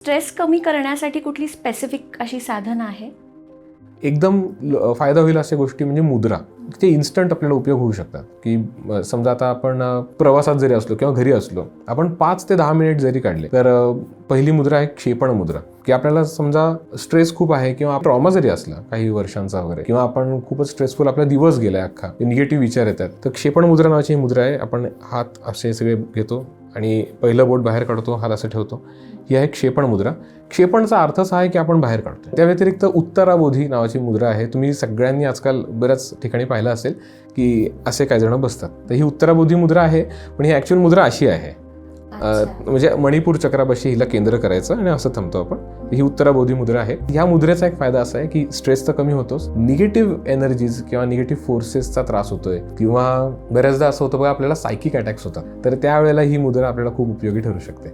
Stress कमी करण्यासाठी कुठली स्पेसिफिक अशी साधनं आहे? एकदम फायदा होईल अशा गोष्टी म्हणजे मुद्रा. ते इन्स्टंट आपल्याला उपयोग होऊ शकतात. की समजा आता आपण प्रवासात जरी असलो किंवा घरी असलो, आपण 5 ते 10 मिनिट जरी काढले तर पहिली मुद्रा आहे क्षेपण मुद्रा. की आपल्याला समजा स्ट्रेस खूप आहे किंवा ट्रॉमा जरी असला काही वर्षांचा वगैरे, किंवा आपण खूपच स्ट्रेसफुल आपला दिवस गेलाय अख्खा, निगेटिव्ह विचार येतात, तर क्षेपण मुद्रा नावाची ही मुद्रा आहे. आपण हात असे सगळे घेतो आणि पहिलं बोट बाहेर काढतो, हात असं ठेवतो. ही आहे क्षेपण मुद्रा. क्षेपणचा अर्थ असा आहे की आपण बाहेर काढतो. त्या व्यतिरिक्त उत्तराबोधी नावाची मुद्रा आहे. तुम्ही सगळ्यांनी आजकाल बऱ्याच ठिकाणी पाहिलं असेल की असे काही जण बसतात. तर ही उत्तराबोधी मुद्रा आहे, पण ही ॲक्च्युअल मुद्रा अशी आहे. म्हणजे मणिपूर चक्रापाशी हिला केंद्र करायचं आणि असं थांबतो आपण. ही उत्तराबोधी मुद्रा आहे. ह्या मुद्रेचा एक फायदा असा आहे की स्ट्रेस तर कमी होतोच, निगेटिव्ह एनर्जीज किंवा निगेटिव्ह फोर्सेसचा त्रास होतोय, किंवा बऱ्याचदा असं होतं बघा आपल्याला सायकिक अटॅक्स होतात, तर त्यावेळेला ही मुद्रा आपल्याला खूप उपयोगी ठरू शकते.